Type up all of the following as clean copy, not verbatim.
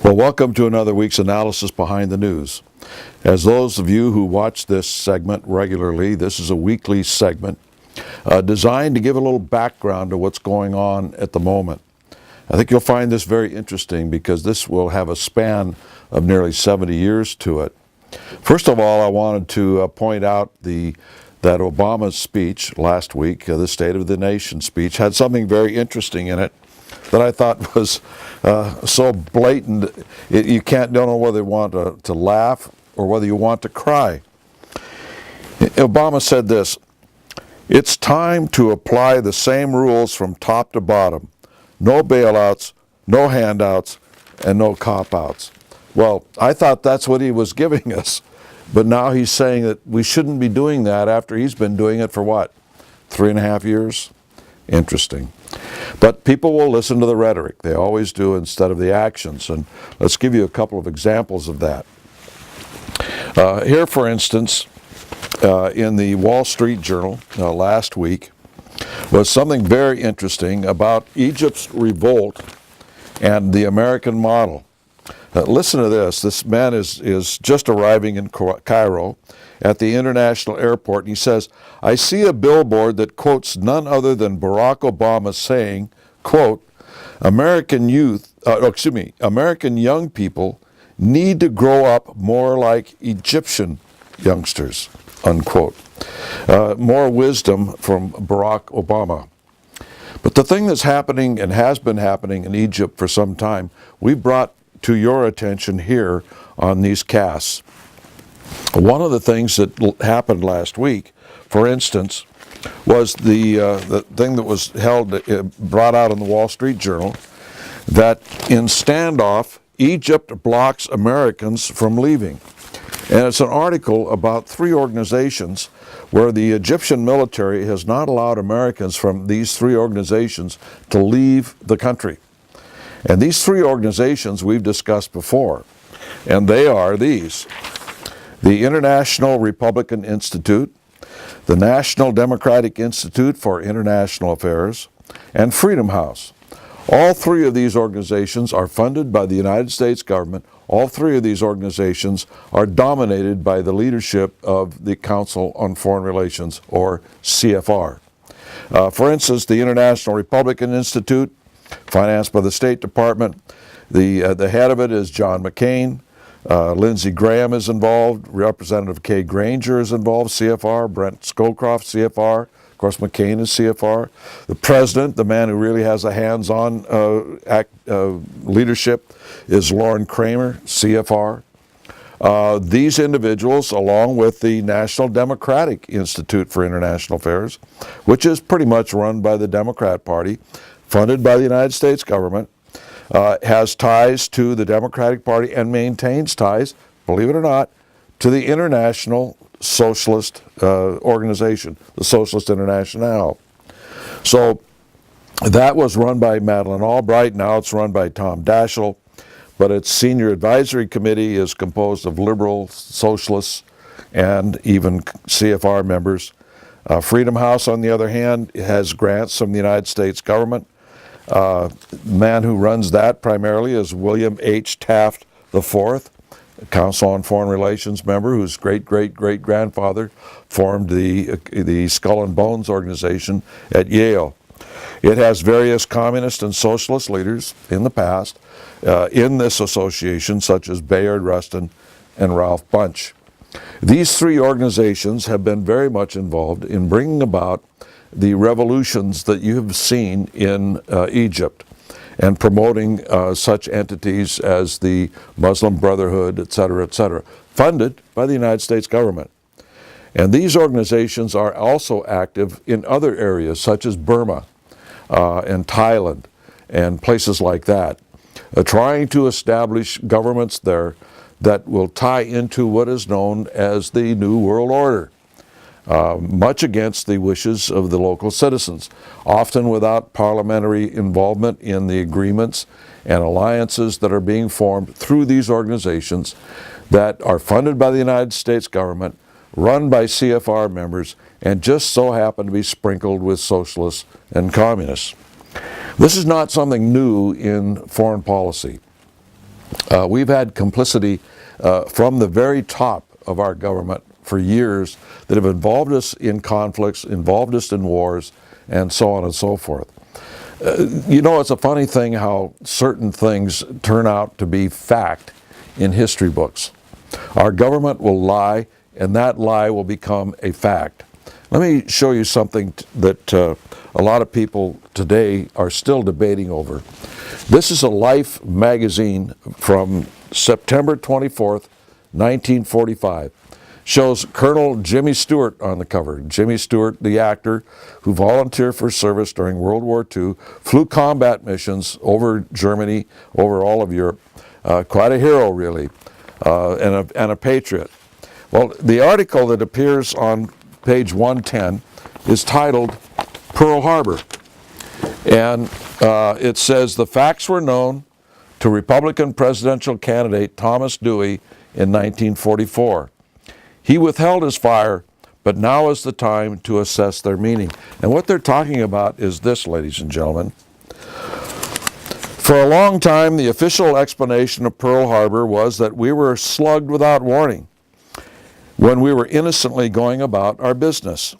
Well, welcome to another week's analysis behind the news. As those of you who watch this segment regularly, this is a weekly segment designed to give a little background to what's going on at the moment. I think you'll find this very interesting because this will have a span of nearly 70 years to it. First of all, I wanted to point out that Obama's speech last week, the State of the Nation speech, had something very interesting in it that I thought was so blatant, you don't know whether you want to laugh or whether you want to cry. Obama said this: "It's time to apply the same rules from top to bottom. No bailouts, no handouts, and no cop-outs." Well, I thought that's what he was giving us, but now he's saying that we shouldn't be doing that after he's been doing it for what, 3.5 years? Interesting. But people will listen to the rhetoric. They always do, instead of the actions. And let's give you a couple of examples of that. Here, for instance, in the Wall Street Journal last week was something very interesting about Egypt's revolt and the American model. Listen to this. This man is just arriving in Cairo at the international airport, and he says, "I see a billboard that quotes none other than Barack Obama saying, quote, American young people need to grow up more like Egyptian youngsters," unquote. More wisdom from Barack Obama. But the thing that's happening and has been happening in Egypt for some time, we brought to your attention here on these casts. One of the things that happened last week, for instance, was the thing that was brought out in the Wall Street Journal, that in standoff, Egypt blocks Americans from leaving. And it's an article about 3 organizations where the Egyptian military has not allowed Americans from these 3 organizations to leave the country. And these 3 organizations we've discussed before, and they are these: the International Republican Institute, the National Democratic Institute for International Affairs, and Freedom House. All 3 of these organizations are funded by the United States government. All 3 of these organizations are dominated by the leadership of the Council on Foreign Relations, or CFR. For instance, the International Republican Institute, financed by the State Department, the head of it is John McCain. Lindsey Graham is involved. Representative Kay Granger is involved, CFR. Brent Scowcroft, CFR. Of course, McCain is CFR. The president, the man who really has a hands-on leadership, is Lauren Kramer, CFR. These individuals, along with the National Democratic Institute for International Affairs, which is pretty much run by the Democrat Party, funded by the United States government, has ties to the Democratic Party and maintains ties, believe it or not, to the International Socialist Organization, the Socialist Internationale. So that was run by Madeleine Albright. Now it's run by Tom Daschle, but its senior advisory committee is composed of liberal, socialists, and even CFR members. Freedom House, on the other hand, has grants from the United States government. The man who runs that primarily is William H. Taft IV, Council on Foreign Relations member, whose great-great-great-grandfather formed the Skull and Bones organization at Yale. It has various communist and socialist leaders in the past in this association, such as Bayard Rustin and Ralph Bunche. These 3 organizations have been very much involved in bringing about the revolutions that you have seen in Egypt, and promoting such entities as the Muslim Brotherhood, etc., funded by the United States government. And these organizations are also active in other areas, such as Burma and Thailand and places like that, trying to establish governments there that will tie into what is known as the New World Order. Much against the wishes of the local citizens, often without parliamentary involvement in the agreements and alliances that are being formed through these organizations that are funded by the United States government, run by CFR members, and just so happen to be sprinkled with socialists and communists. This is not something new in foreign policy. We've had complicity from the very top of our government for years that have involved us in conflicts, involved us in wars, and so on and so forth. You know, it's a funny thing how certain things turn out to be fact in history books. Our government will lie, and that lie will become a fact. Let me show you something that a lot of people today are still debating over. This is a Life magazine from September 24th, 1945. Shows Colonel Jimmy Stewart on the cover. Jimmy Stewart, the actor who volunteered for service during World War II, flew combat missions over Germany, over all of Europe. Quite a hero, really, and a patriot. Well, the article that appears on page 110 is titled Pearl Harbor. And it says, the facts were known to Republican presidential candidate Thomas Dewey in 1944. He withheld his fire, but now is the time to assess their meaning. And what they're talking about is this, ladies and gentlemen. For a long time, the official explanation of Pearl Harbor was that we were slugged without warning when we were innocently going about our business.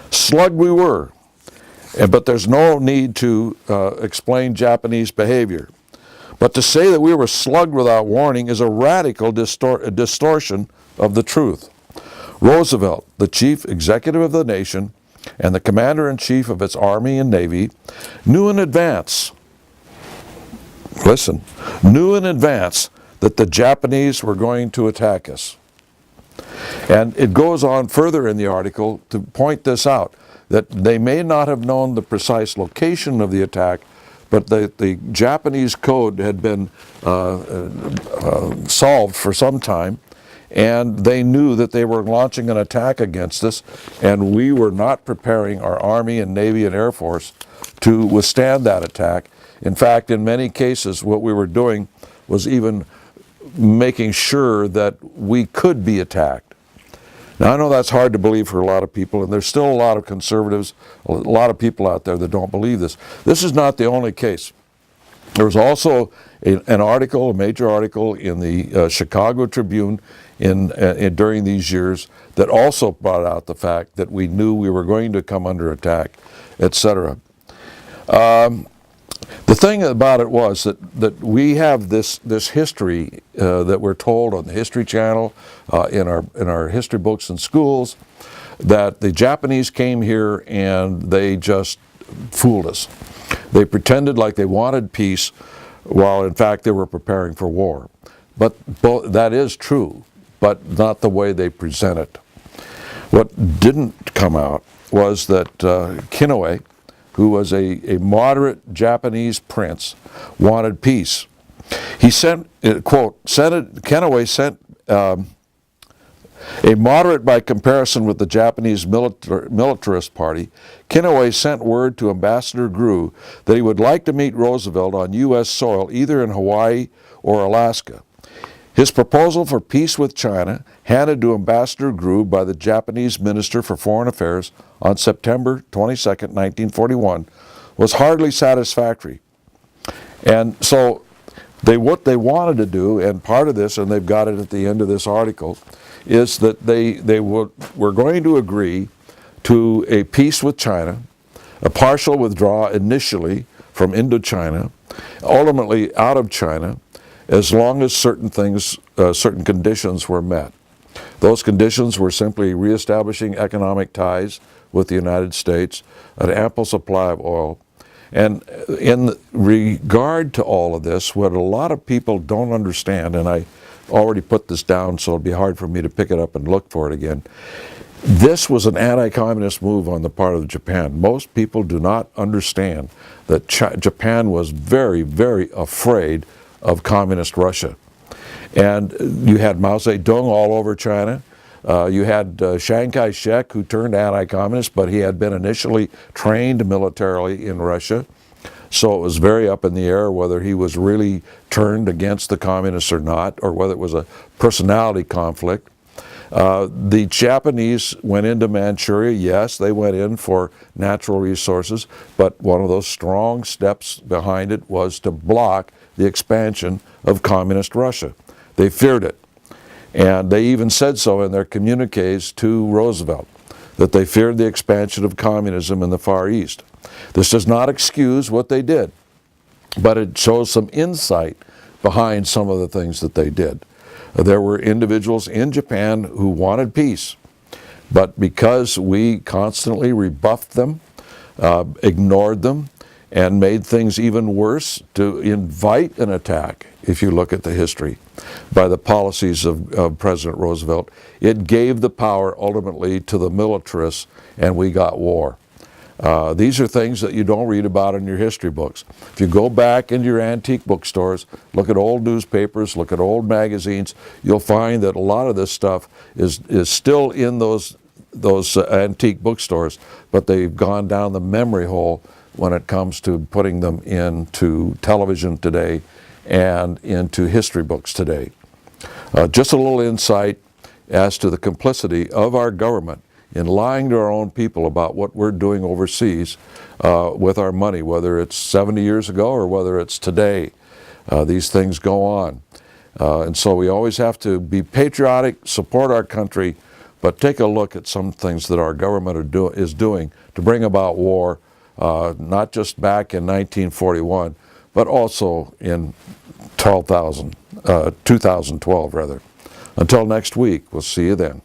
Slugged we were, but there's no need to explain Japanese behavior. But to say that we were slugged without warning is a radical distortion of the truth. Roosevelt, the chief executive of the nation and the commander-in-chief of its Army and Navy, knew in advance, knew in advance that the Japanese were going to attack us. And it goes on further in the article to point this out, that they may not have known the precise location of the attack, but the Japanese code had been solved for some time, and they knew that they were launching an attack against us, and we were not preparing our Army and Navy and Air Force to withstand that attack. In fact, in many cases, what we were doing was even making sure that we could be attacked. Now, I know that's hard to believe for a lot of people, and there's still a lot of conservatives, a lot of people out there that don't believe this. This is not the only case. There was also an article, a major article in the Chicago Tribune during these years that also brought out the fact that we knew we were going to come under attack, etc. The thing about it was that we have this history that we're told on the History Channel, in our history books in schools, that the Japanese came here and they just fooled us. They pretended like they wanted peace while in fact they were preparing for war. But that is true, but not the way they present it. What didn't come out was that Kinoue, who was a moderate Japanese prince, wanted peace. He sent, quote, Kinoue sent a moderate by comparison with the Japanese militarist party. Kinoue sent word to Ambassador Grew that he would like to meet Roosevelt on U.S. soil, either in Hawaii or Alaska. His proposal for peace with China, handed to Ambassador Grew by the Japanese Minister for Foreign Affairs on September 22, 1941, was hardly satisfactory. And so what they wanted to do, and part of this, and they've got it at the end of this article, is that they were going to agree to a peace with China, a partial withdrawal initially from Indochina, ultimately out of China, as long as certain conditions were met. Those conditions were simply reestablishing economic ties with the United States, an ample supply of oil. And in regard to all of this, what a lot of people don't understand, and I already put this down so it'll be hard for me to pick it up and look for it again, this was an anti-communist move on the part of Japan. Most people do not understand that Japan was very, very afraid of communist Russia. And you had Mao Zedong all over China. You had Chiang Kai-shek, who turned anti-communist, but he had been initially trained militarily in Russia. So it was very up in the air whether he was really turned against the communists or not, or whether it was a personality conflict. The Japanese went into Manchuria. Yes, they went in for natural resources, but one of those strong steps behind it was to block the expansion of communist Russia. They feared it. And they even said so in their communiques to Roosevelt, that they feared the expansion of communism in the Far East. This does not excuse what they did, but it shows some insight behind some of the things that they did. There were individuals in Japan who wanted peace, but because we constantly rebuffed them, ignored them, and made things even worse to invite an attack, if you look at the history, by the policies of President Roosevelt, it gave the power ultimately to the militarists, and we got war. These are things that you don't read about in your history books. If you go back into your antique bookstores, look at old newspapers, look at old magazines, you'll find that a lot of this stuff is still in those antique bookstores, but they've gone down the memory hole when it comes to putting them into television today and into history books today. Just a little insight as to the complicity of our government in lying to our own people about what we're doing overseas with our money, whether it's 70 years ago or whether it's today. These things go on. And so we always have to be patriotic, support our country, but take a look at some things that our government is doing to bring about war, not just back in 1941, but also in 2012 rather. Until next week, we'll see you then.